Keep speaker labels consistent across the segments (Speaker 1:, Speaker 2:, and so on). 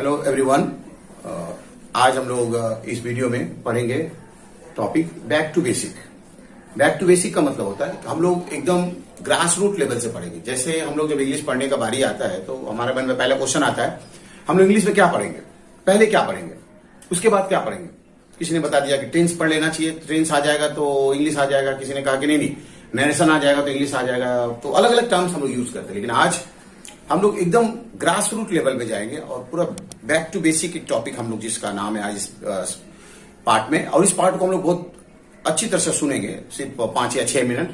Speaker 1: Hello everyone. आज हम लोग इस वीडियो में पढ़ेंगे topic back to basic. Back to basic का मतलब होता है कि हम लोग एकदम ग्रास रूट लेवल से पढ़ेंगे। जैसे हम लोग जब इंग्लिश पढ़ने का बारी आता है तो हमारे मन में पहला क्वेश्चन आता है, हम लोग इंग्लिश में क्या पढ़ेंगे, पहले क्या पढ़ेंगे, उसके बाद क्या पढ़ेंगे। किसी ने बता दिया कि टेंस पढ़ लेना चाहिए, टेंस आ जाएगा तो इंग्लिश आ जाएगा। किसी ने कहा कि नहीं, नरेशन आ जाएगा तो इंग्लिश आ जाएगा। तो अलग अलग टर्म्स हम लोग यूज करते हैं, लेकिन आज हम लोग एकदम ग्रास रूट लेवल पे जाएंगे और पूरा बैक टू बेसिक एक टॉपिक हम लोग जिसका नाम है आज इस पार्ट में। और इस पार्ट को हम लोग बहुत अच्छी तरह से सुनेंगे, सिर्फ 5 या 6 मिनट।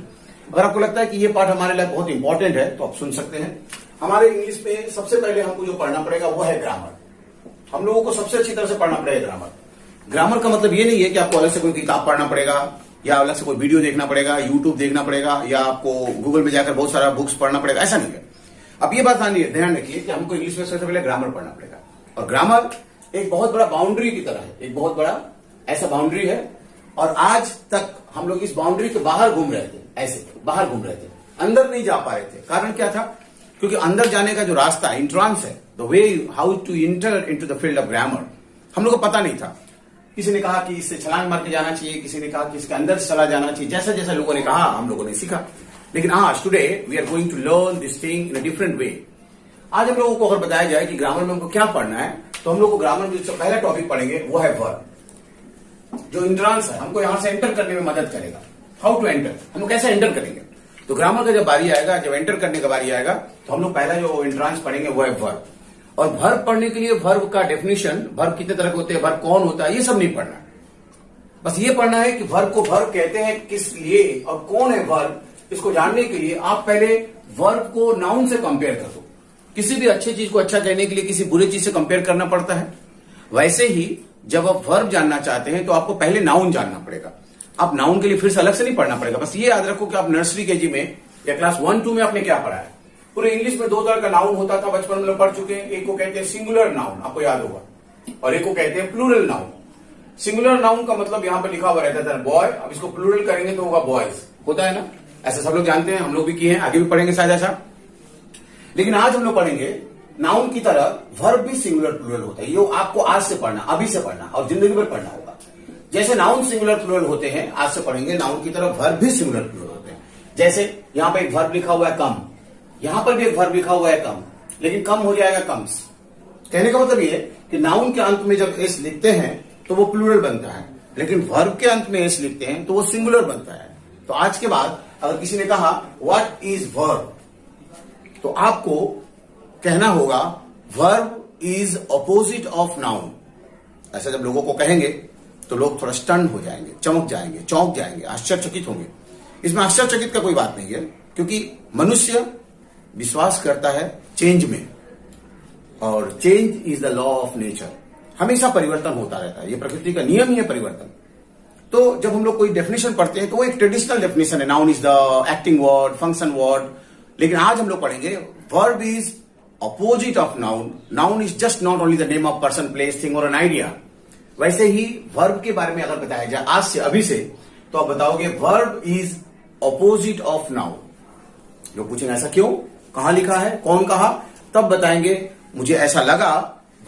Speaker 1: अगर आपको लगता है कि ये पार्ट हमारे लिए बहुत इंपॉर्टेंट है तो आप सुन सकते हैं। हमारे इंग्लिश में सबसे पहले हमको जो पढ़ना पड़ेगा वो है ग्रामर। हम लोगों को सबसे अच्छी तरह से पढ़ना पड़ेगा ग्रामर। ग्रामर का मतलब ये नहीं है कि आपको अलग से कोई किताब पढ़ना पड़ेगा या अलग से कोई वीडियो देखना पड़ेगा, यूट्यूब देखना पड़ेगा या आपको गूगल में जाकर बहुत सारा बुक्स पढ़ना पड़ेगा, ऐसा नहीं है। अब ये बात ध्यान रखिए कि हमको इंग्लिश में सबसे पहले ग्रामर पढ़ना पड़ेगा। और ग्रामर एक बहुत बड़ा बाउंड्री की तरह है, एक बहुत बड़ा ऐसा बाउंड्री है। और आज तक हम लोग इस बाउंड्री के बाहर घूम रहे थे, ऐसे बाहर घूम रहे थे, अंदर नहीं जा पा रहे थे। कारण क्या था? क्योंकि अंदर जाने का जो रास्ता है, इंट्रांस है, the way how to enter into the field of grammar, हम लोग को पता नहीं था। किसी ने कहा कि इससे छलांग मार के जाना चाहिए, किसी ने कहा कि इसके अंदर से चला जाना चाहिए। जैसा जैसा लोगों ने कहा हम लोगों ने सीखा। लेकिन आज today we are going to learn this thing in a different way. आज हम लोगों को अगर बताया जाए कि ग्रामर में हमको क्या पढ़ना है तो हम लोग को ग्रामर में जो पहला टॉपिक पढ़ेंगे वो है वर्ब। जो इंट्रांस है, हमको यहां से एंटर करने में मदद करेगा। हाउ टू एंटर, हम कैसे एंटर करेंगे। तो ग्रामर का जब बारी आएगा, जब एंटर करने का बारी आएगा तो हम लोग पहला जो इंट्रांस पढ़ेंगे वो है वर्ब। और वर्ब पढ़ने के लिए वर्ब का डेफिनेशन, वर्ब कितने तरह के होते हैं, वर्ब कौन होता है, ये सब नहीं पढ़ना है। बस ये पढ़ना है कि वर्ब को वर्ब कहते हैं किस लिए और कौन है वर्ब। इसको जानने के लिए आप पहले वर्ब को नाउन से कंपेयर कर दो। किसी भी अच्छी चीज को अच्छा कहने के लिए किसी बुरी चीज से कंपेयर करना पड़ता है। वैसे ही जब आप वर्ब जानना चाहते हैं तो आपको पहले नाउन जानना पड़ेगा। आप नाउन के लिए फिर से अलग से नहीं पढ़ना पड़ेगा। बस ये याद रखो कि आप नर्सरी केजी में या क्लास 1-2 में आपने क्या पढ़ा है। पूरे इंग्लिश में 2 तरह का नाउन होता था, बचपन में लोग पढ़ चुके हैं। एक को कहते हैं सिंगुलर नाउन, आपको याद होगा, और एक को कहते हैं प्लूरल नाउन। सिंगुलर नाउन का मतलब यहां पर लिखा हुआ रहता था बॉय, अब इसको प्लूरल करेंगे तो होगा बॉयज, होता है ना। ऐसा सब लोग जानते हैं, हम लोग भी किए हैं, आगे भी पढ़ेंगे शायद ऐसा। लेकिन आज हम लोग पढ़ेंगे नाउन की तरह वर्ब भी सिंगुलर प्लूरल होता है। ये आपको आज से पढ़ना, अभी से पढ़ना और जिंदगी भर पढ़ना होगा। जैसे नाउन सिंगुलर प्लूरल होते हैं, आज से पढ़ेंगे नाउन की तरह वर्ब भी सिंगुलर प्लूरल होते हैं। जैसे यहां पर एक वर्ब लिखा हुआ है कम, यहां पर भी एक वर्ब लिखा हुआ है कम, लेकिन कम हो जाएगा कम्स। कहने का मतलब ये है कि नाउन के अंत में जब एस लिखते हैं तो वो प्लूरल बनता है, लेकिन वर्ब के अंत में एस लिखते हैं तो वो सिंगुलर बनता है। तो आज के बाद अगर किसी ने कहा व्हाट इज वर्ब, तो आपको कहना होगा verb is opposite of noun. ऐसा जब लोगों को कहेंगे तो लोग थोड़ा स्टन हो जाएंगे, चमक जाएंगे, चौंक जाएंगे, आश्चर्यचकित होंगे। इसमें आश्चर्यचकित का कोई बात नहीं है, क्योंकि मनुष्य विश्वास करता है चेंज में, और change is the law of nature. हमेशा परिवर्तन होता रहता है, ये प्रकृति का नियम ही है परिवर्तन। तो जब हम लोग कोई डेफिनेशन पढ़ते हैं तो वो एक ट्रेडिशनल डेफिनेशन है, noun is the acting word, function word. लेकिन आज हम लोग पढ़ेंगे verb is opposite of noun. Noun is just not only the name of person, place, thing और एन आइडिया। वैसे ही वर्ब के बारे में अगर बताया जाए आज से, अभी से, तो आप बताओगे verb is opposite of noun. लोग पूछेंगे ऐसा क्यों, कहां लिखा है, कौन कहा, तब बताएंगे मुझे ऐसा लगा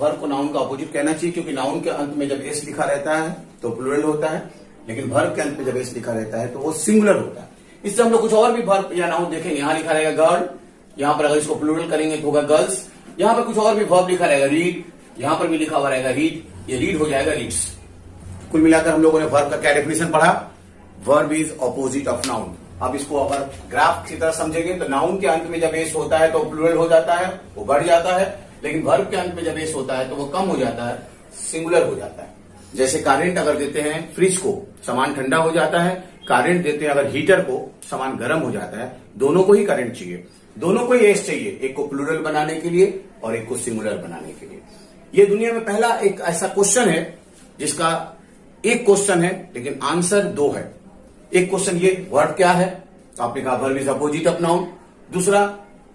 Speaker 1: वर्ब को नाउन का अपोजिट कहना चाहिए, क्योंकि नाउन के अंत में जब एस लिखा रहता है तो प्लूरल होता है, लेकिन वर्ब के अंत में जब एस लिखा रहता है तो वो सिंगुलर होता है। इससे हम लोग कुछ और भी वर्ब या नाउन देखेंगे। यहां लिखा रहेगा गर्ल, यहां पर अगर इसको प्लूरल करेंगे तो होगा गर्ल्स। यहां पर कुछ और भी वर्ब लिखा रहेगा रीड, यहां पर भी लिखा हुआ रहेगा रीड, ये रीड हो जाएगा रीड्स। कुल मिलाकर हम लोगों ने वर्ब का क्या डेफिनेशन पढ़ा, verb is opposite of noun. अब इसको अगर ग्राफ की तरह समझेंगे तो नाउन के अंत में जब एस होता है तो प्लूरल हो जाता है, वो बढ़ जाता है, लेकिन वर्ब के अंत में जब एस होता है तो वो कम हो जाता है, सिंगुलर हो जाता है। जैसे करेंट अगर देते हैं फ्रिज को, सामान ठंडा हो जाता है। करेंट देते हैं अगर हीटर को, सामान गर्म हो जाता है। दोनों को ही करंट चाहिए, दोनों को ही एस चाहिए, एक को प्लूरल बनाने के लिए और एक को सिंगुलर बनाने के लिए। ये दुनिया में पहला एक ऐसा क्वेश्चन है जिसका एक क्वेश्चन है लेकिन आंसर 2 है। एक क्वेश्चन ये वर्ब क्या है, तो आपने कहा verb is opposite of noun. दूसरा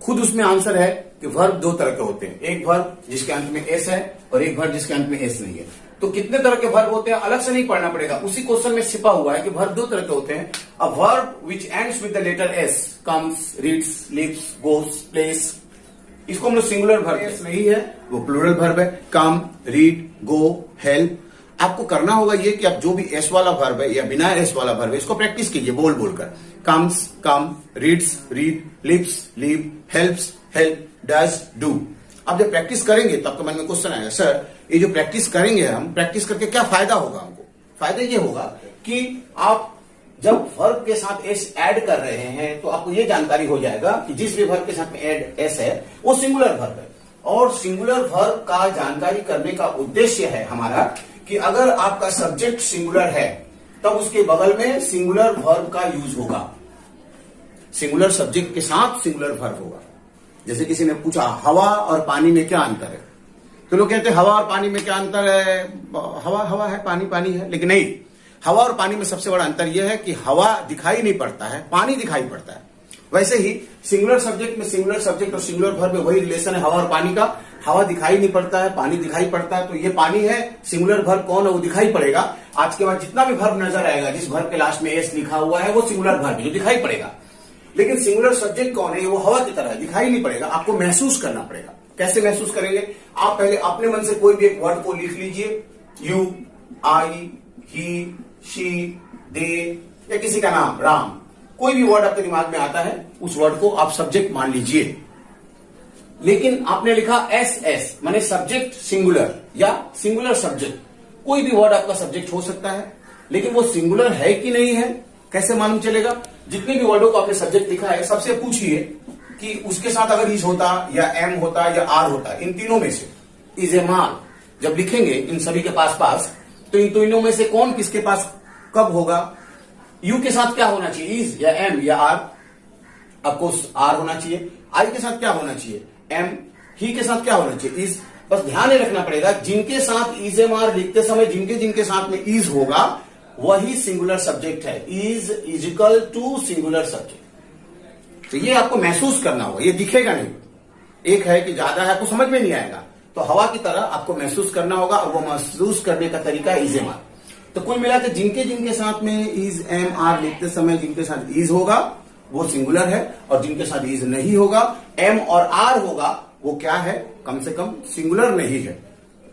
Speaker 1: खुद उसमें आंसर है कि वर्ब 2 तरह के होते हैं, एक वर्ब जिसके अंत में एस है और एक वर्ब जिसके अंत में एस नहीं है। तो कितने तरह के वर्ब होते हैं अलग से नहीं पढ़ना पड़ेगा, उसी क्वेश्चन में छिपा हुआ है कि वर्ब 2 तरह के होते हैं। A verb which ends with the letter S comes, reads, lives, goes, plays, इसको हम लोग सिंगुलर वर्ब नहीं है, वो प्लूरल वर्ब है। कम, रीड, गो, हेल्प। आपको करना होगा ये कि आप जो भी एस वाला वर्ब है या बिना एस वाला वर्ब है इसको प्रैक्टिस कीजिए बोल बोलकर। Comes, come, reads, read, lives, live, helps, help, does, do. आप जब प्रैक्टिस करेंगे तो आपके मन में क्वेश्चन आएगा, सर ये जो प्रैक्टिस करेंगे हम, प्रैक्टिस करके क्या फायदा होगा हमको? फायदा ये होगा कि आप जब वर्ब के साथ एस ऐड कर रहे हैं तो आपको ये जानकारी हो जाएगा कि जिस भी वर्ब के साथ में ऐड एस है वो सिंगुलर वर्ब है। और सिंगुलर वर्ब का जानकारी करने का उद्देश्य है हमारा कि अगर आपका सब्जेक्ट सिंगुलर है तब उसके बगल में सिंगुलर वर्ब का यूज होगा। सिंगुलर सब्जेक्ट के साथ सिंगुलर वर्ब होगा। जैसे किसी ने पूछा हवा और पानी में क्या अंतर है, तो लोग कहते हैं हवा और पानी में क्या अंतर है, हवा हवा है, पानी पानी है। लेकिन नहीं, हवा और पानी में सबसे बड़ा अंतर यह है कि हवा दिखाई नहीं पड़ता है, पानी दिखाई पड़ता है। वैसे ही सिंगुलर सब्जेक्ट में सिंगुलर सब्जेक्ट और सिंगुलर वर्ब में वही रिलेशन है हवा और पानी का। हवा दिखाई नहीं पड़ता है, पानी दिखाई पड़ता है, तो ये पानी है। सिंगुलर वर्ब कौन है वो दिखाई पड़ेगा। आज के बाद जितना भी वर्ब नजर आएगा जिस वर्ब के लास्ट में एस लिखा हुआ है वो सिंगुलर वर्ब जो दिखाई पड़ेगा। लेकिन सिंगुलर सब्जेक्ट कौन है, वो हवा की तरह दिखाई नहीं पड़ेगा, आपको महसूस करना पड़ेगा। कैसे महसूस करेंगे? आप पहले अपने मन से कोई भी एक वर्ड को लिख लीजिए। यू, आई, ही, शी, दे या किसी का नाम, राम, कोई भी वर्ड आपके दिमाग में आता है उस वर्ड को आप सब्जेक्ट मान लीजिए। लेकिन आपने लिखा एस एस माने सब्जेक्ट सिंगुलर या सिंगुलर सब्जेक्ट। कोई भी वर्ड आपका सब्जेक्ट हो सकता है, लेकिन वो सिंगुलर है कि नहीं है कैसे मालूम चलेगा? जितने भी वर्डों को आपने सब्जेक्ट लिखा है सबसे पूछिए कि उसके साथ अगर इज होता या एम होता या आर होता, इन तीनों में से इज ए माल जब लिखेंगे इन सभी के पास पास, तो इन तीनों में से कौन किसके पास कब होगा? यू के साथ क्या होना चाहिए, इज या एम या आर? आपको आर होना चाहिए। आई के साथ क्या होना चाहिए, एम। ही के साथ क्या होना चाहिए, इज। बस ध्यान रखना पड़ेगा जिनके साथ इज एम आर लिखते समय जिनके जिनके साथ में इज होगा वही सिंगुलर सब्जेक्ट है। Is equal to singular subject. तो ये आपको महसूस करना होगा, ये दिखेगा नहीं। एक है कि ज्यादा है, आपको समझ में नहीं आएगा, तो हवा की तरह आपको महसूस करना होगा, और वो महसूस करने का तरीका इज एम आर। तो कुल मिलाकर जिनके जिनके साथ में इज एम आर लिखते समय जिनके साथ इज होगा वो सिंगुलर है, और जिनके साथ इज नहीं होगा, एम और आर होगा, वो क्या है, कम से कम सिंगुलर नहीं है।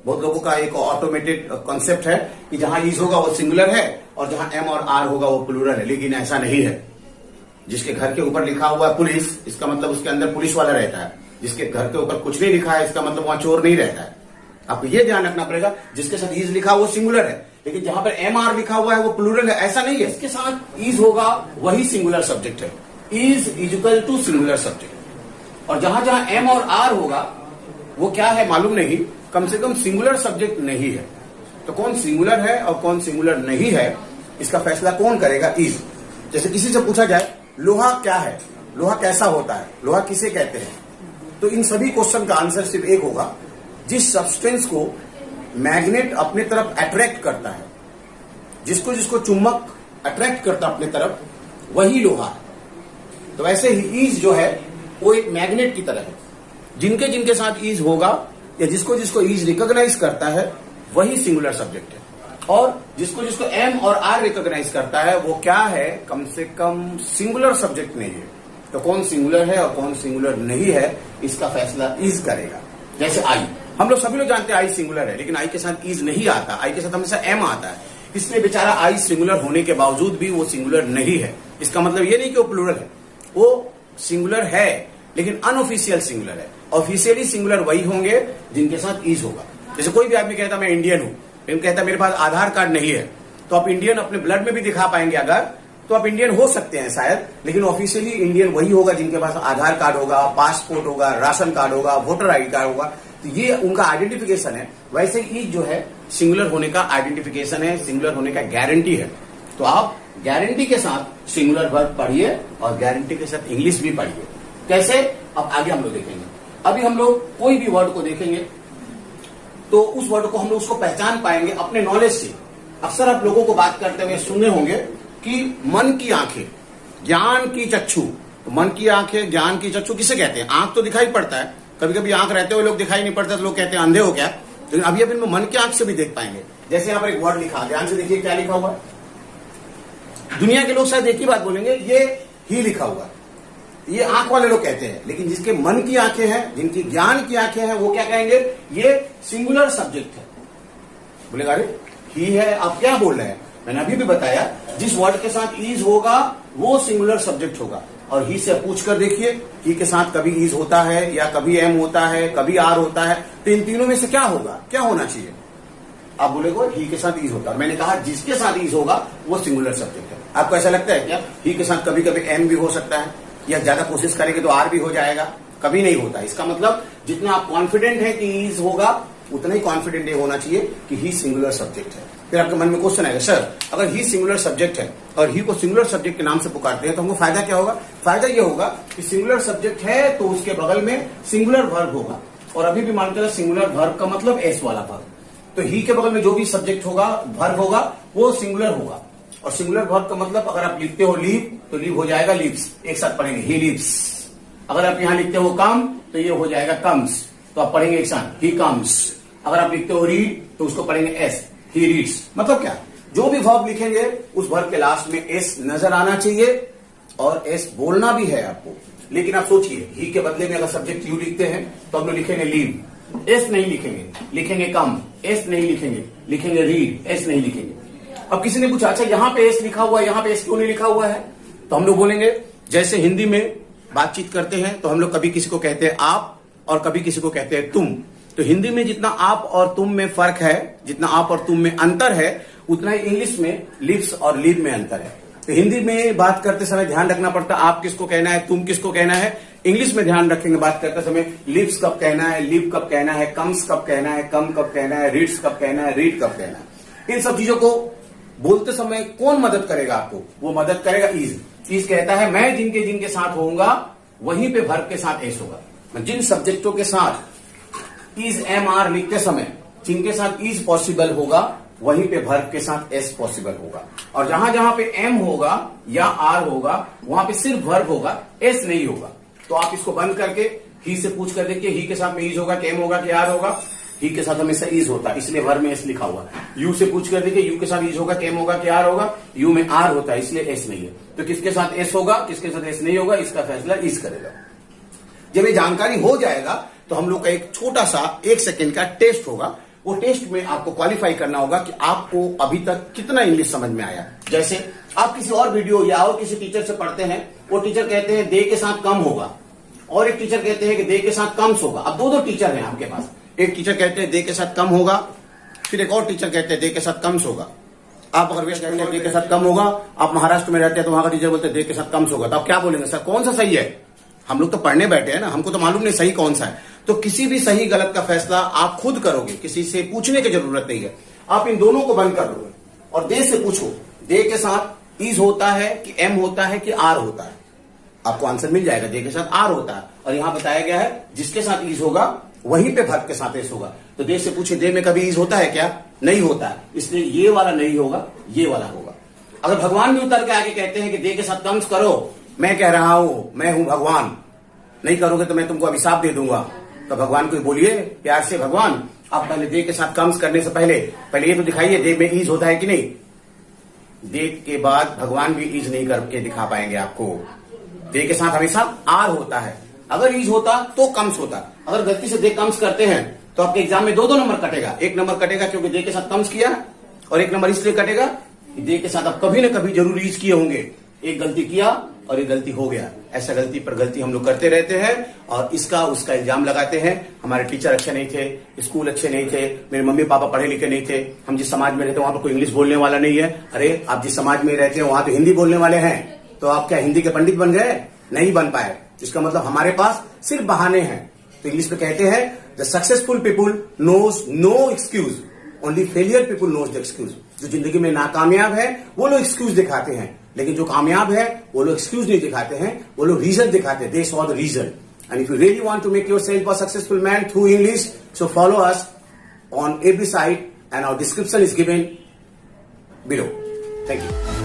Speaker 1: बहुत लोगों का एक ऑटोमेटेड कॉन्सेप्ट है कि जहां इज होगा वो सिंगुलर है और जहां एम और आर होगा वो प्लूरल है, लेकिन ऐसा नहीं है। जिसके घर के ऊपर लिखा हुआ है पुलिस, इसका मतलब उसके अंदर पुलिस वाला रहता है। जिसके घर के ऊपर कुछ नहीं लिखा है इसका मतलब वहां चोर नहीं रहता है। आपको ये ध्यान रखना पड़ेगा, जिसके साथ इज लिखा वो सिंगुलर है, लेकिन जहां पर एम आर लिखा हुआ है वो प्लूरल है, ऐसा नहीं है। इसके साथ इज होगा वही सिंगुलर सब्जेक्ट है। Is equal to singular subject. और जहां जहां एम और आर होगा वो क्या है मालूम नहीं, कम से कम सिंगुलर सब्जेक्ट नहीं है। तो कौन सिंगुलर है और कौन सिंगुलर नहीं है इसका फैसला कौन करेगा, इज। जैसे किसी से पूछा जाए लोहा क्या है, लोहा कैसा होता है, लोहा किसे कहते हैं, तो इन सभी क्वेश्चन का आंसर सिर्फ एक होगा, जिस सब्सटेंस को मैग्नेट अपने तरफ अट्रैक्ट करता है, जिसको जिसको चुंबक अट्रैक्ट करता अपने तरफ, वही लोहा है। तो ऐसे ही ईज जो है वो एक मैग्नेट की तरह है। जिनके जिनके साथ ईज होगा या जिसको जिसको ईज रिकॉग्नाइज करता है वही सिंगुलर सब्जेक्ट है, और जिसको जिसको एम और आर रिकॉग्नाइज करता है वो क्या है, कम से कम सिंगुलर सब्जेक्ट नहीं है। तो कौन सिंगुलर है और कौन सिंगुलर नहीं है इसका फैसला इज करेगा। जैसे आई, हम लोग सभी लोग जानते हैं आई सिंगुलर है, लेकिन आई के साथ इज नहीं आता, आई के साथ हमेशा एम आता है। इसलिए बेचारा आई सिंगुलर होने के बावजूद भी वो सिंगुलर नहीं है। इसका मतलब ये नहीं कि वो प्लूरल है, वो सिंगुलर है लेकिन अनऑफिशियल सिंगुलर है। ऑफिशियली सिंगुलर वही होंगे जिनके साथ इज होगा। जैसे कोई भी आदमी कहता मैं इंडियन हूं, लेकिन कहता मेरे पास आधार कार्ड नहीं है, तो आप इंडियन अपने ब्लड में भी दिखा पाएंगे अगर, तो आप इंडियन हो सकते हैं शायद, लेकिन ऑफिशियली इंडियन वही होगा जिनके पास आधार कार्ड होगा, पासपोर्ट होगा, राशन कार्ड होगा, वोटर आईडी कार्ड होगा। तो ये उनका आइडेंटिफिकेशन है। वैसे ही जो है सिंगुलर होने का आइडेंटिफिकेशन है, सिंगुलर होने का गारंटी है। तो आप गारंटी के साथ सिंगुलर वर्ब पढ़िए और गारंटी के साथ इंग्लिश भी पढ़िए। कैसे, अब आगे हम लोग देखेंगे। अभी हम लोग कोई भी वर्ड को देखेंगे तो उस वर्ड को हम लोग उसको पहचान पाएंगे अपने नॉलेज से। अक्सर आप लोगों को बात करते हुए सुने होंगे कि मन की आंखें, ज्ञान की चक्षु। तो मन की आंखें, ज्ञान की चक्षु किसे कहते हैं? आंख तो दिखाई पड़ता है, कभी कभी आंख रहते हुए लोग दिखाई नहीं पड़ता तो लोग कहते हैं अंधे हो क्या, लेकिन अभी अभी मन की आंख से भी देख पाएंगे। जैसे यहाँ पर एक वर्ड लिखा, ध्यान से देखिए क्या लिखा हुआ है। दुनिया के लोग शायद एक ही बात बोलेंगे, ये ही लिखा हुआ है। ये आंख वाले लोग कहते हैं, लेकिन जिसके मन की आंखें हैं, जिनकी ज्ञान की आंखें हैं, वो क्या कहेंगे, ये सिंगुलर सब्जेक्ट है। बोलेगा अरे ही है, आप क्या बोल रहे हैं? मैंने अभी भी बताया, जिस वर्ड के साथ इज होगा वो सिंगुलर सब्जेक्ट होगा। और ही से पूछ कर देखिए, ही के साथ कभी इज होता है या कभी एम होता है, कभी आर होता है, तो इन तीनों में से क्या होगा, क्या होना चाहिए? आप बोलेगे ही के साथ इज होता है। मैंने कहा जिसके साथ इज होगा वो सिंगुलर सब्जेक्ट है। आपको ऐसा लगता है क्या ही के साथ कभी कभी एम भी हो सकता है, या ज्यादा कोशिश करेंगे तो आर भी हो जाएगा? कभी नहीं होता। इसका मतलब जितना आप कॉन्फिडेंट है कि इज होगा, उतना ही कॉन्फिडेंट ये होना चाहिए कि ही सिंगुलर सब्जेक्ट है। फिर आपके मन में क्वेश्चन आएगा, सर अगर ही सिंगुलर सब्जेक्ट है और ही को सिंगुलर सब्जेक्ट के नाम से पुकारते हैं तो हमको फायदा क्या होगा? फायदा ये होगा कि सिंगुलर सब्जेक्ट है तो उसके बगल में सिंगुलर वर्ब होगा। और अभी भी मानते हैं सिंगुलर वर्ब का मतलब एस वाला वर्ब, तो ही के बगल में जो भी सब्जेक्ट होगा, वर्ब होगा, वो सिंगुलर होगा। और सिंगुलर वर्ब का मतलब अगर आप लिखते हो लीव तो लीव हो जाएगा लीव्स, एक साथ पढ़ेंगे ही लीव्स। अगर आप यहां लिखते हो कम तो ये हो जाएगा कम्स, तो आप पढ़ेंगे एक साथ ही कम्स। अगर आप लिखते हो रीड तो उसको पढ़ेंगे एस, ही रीड्स। मतलब क्या, जो भी वर्ब लिखेंगे उस वर्ब के लास्ट में एस नजर आना चाहिए और एस बोलना भी है आपको। लेकिन आप सोचिए, ही के बदले में अगर सब्जेक्ट यू लिखते हैं तो हम लोग लिखेंगे लीव, एस नहीं लिखेंगे, लिखेंगे कम, एस नहीं लिखेंगे, लिखेंगे रीड, एस नहीं लिखेंगे। अब किसी ने पूछा अच्छा यहाँ पे एस लिखा हुआ है, यहाँ पे एस क्यों नहीं लिखा हुआ है? तो हम लोग बोलेंगे जैसे हिंदी में बातचीत करते हैं तो हम लोग कभी किसी को कहते हैं आप और कभी किसी को कहते हैं तुम। तो हिंदी में जितना आप और तुम में फर्क है, जितना आप और तुम में अंतर है, उतना ही इंग्लिश में लिव्स और लीव में अंतर है। तो हिंदी में बात करते समय ध्यान रखना पड़ता है आप किसको कहना है, तुम किसको कहना है। इंग्लिश में ध्यान रखेंगे बात करते समय, लिव्स कब कहना है, लीव कब कहना है, कम्स कब कहना है, कम कब कहना है, रीड्स कब कहना है, रीड कब कहना है। इन सब चीजों को बोलते समय कौन मदद करेगा आपको? वो मदद करेगा इज। इज कहता है मैं जिनके जिनके साथ होऊंगा वहीं पे वर्ब के साथ एस होगा। जिन सब्जेक्टों के साथ इज एम आर लिखते समय जिनके साथ इज पॉसिबल होगा वहीं पे वर्ब के साथ एस पॉसिबल होगा। और जहां जहां पे एम होगा या आर होगा वहां पे सिर्फ वर्ब होगा, एस नहीं होगा। तो आप इसको बंद करके ही से पूछ कर देखिए, ही के साथ में इज होगा कि एम होगा कि आर होगा? ही के साथ हमेशा इज होता है, इसलिए वर्ब में एस लिखा हुआ है। यू से पूछ कर देखिए, यू के साथ इज होगा कि एम होगा कि आर होगा? यू में आर होता है, इसलिए एस नहीं है। तो किसके साथ एस होगा, किसके साथ एस नहीं होगा, इसका फैसला इज करेगा। जब ये जानकारी हो जाएगा तो हम लोग का एक छोटा सा 1 सेकेंड का टेस्ट होगा। वो टेस्ट में आपको क्वालिफाई करना होगा कि आपको अभी तक कितना इंग्लिश समझ में आया। जैसे आप किसी और वीडियो या और किसी टीचर से पढ़ते हैं, वो टीचर कहते हैं दे के साथ कम होगा, और एक टीचर कहते हैं कि दे के साथ कम्स होगा। अब दो टीचर हैं आपके पास, एक टीचर कहते हैं दे के साथ कम होगा, फिर एक और टीचर कहते हैं दे के साथ कम्स होगा। आप अगर वेस्ट कहते हैं दे के साथ कम होगा, आप महाराष्ट्र में रहते हैं तो वहां का टीचर बोलते हैं दे के साथ कम्स होगा, तो आप क्या बोलेंगे? सर कौन सा सही है? हम लोग तो पढ़ने बैठे हैं ना, हमको तो मालूम नहीं सही कौन सा है। तो किसी भी सही गलत का फैसला आप खुद करोगे, किसी से पूछने की जरूरत नहीं है। आप इन दोनों को बंद कर दोगे और दे से पूछो, दे के साथ इज होता है कि एम होता है कि आर होता है? आपको आंसर मिल जाएगा, दे के साथ आर होता है। और यहां बताया गया है जिसके साथ इज होगा वहीं पे वर्ब के साथ एस होगा। तो दे से पूछे दे में कभी इज होता है क्या? नहीं होता है, इसलिए ये वाला नहीं होगा, ये वाला होगा। अगर भगवान भी उतर के आगे कहते हैं कि दे के साथ कम्स करो, मैं कह रहा हूं मैं हूं भगवान, नहीं करोगे तो मैं तुमको अभिशाप दे दूंगा, तो भगवान को बोलिए प्यार से, भगवान आप पहले दे के साथ कम्स करने से पहले ये तो दिखाइए दे में ईज होता है कि नहीं। दे के बाद भगवान भी ईज नहीं करके दिखा पाएंगे आपको। दे के साथ हमेशा आर होता है, अगर ईज होता तो कम्स होता। अगर गलती से दे कम्स करते हैं तो आपके एग्जाम में दो नंबर कटेगा। एक नंबर कटेगा क्योंकि दे के साथ कम्स किया, और एक नंबर इसलिए कटेगा कि दे के साथ आप कभी ना कभी जरूर ईज किए होंगे। एक गलती किया और एक गलती हो गया, ऐसा गलती पर गलती हम लोग करते रहते हैं और इसका उसका इल्जाम लगाते हैं। हमारे टीचर अच्छे नहीं थे, स्कूल अच्छे नहीं थे, मेरे मम्मी पापा पढ़े लिखे नहीं थे, हम जिस समाज में रहते हैं वहां पर कोई इंग्लिश बोलने वाला नहीं है। अरे आप जिस समाज में रहते हैं वहां तो हिंदी बोलने वाले हैं, तो आप क्या हिंदी के पंडित बन गए? नहीं बन पाए। इसका मतलब हमारे पास सिर्फ बहाने हैं। तो इंग्लिश में कहते हैं the successful people knows no excuse, only failure people knows the excuse. जो जिंदगी में नाकामयाब है वो लोग एक्सक्यूज दिखाते हैं, लेकिन जो कामयाब है वो लोग एक्सक्यूज नहीं दिखाते हैं, वो लोग रीजन दिखाते हैं। They saw the reason. And if you really want to make yourself a successful man through English, so follow us on every site and our description is given below. Thank you.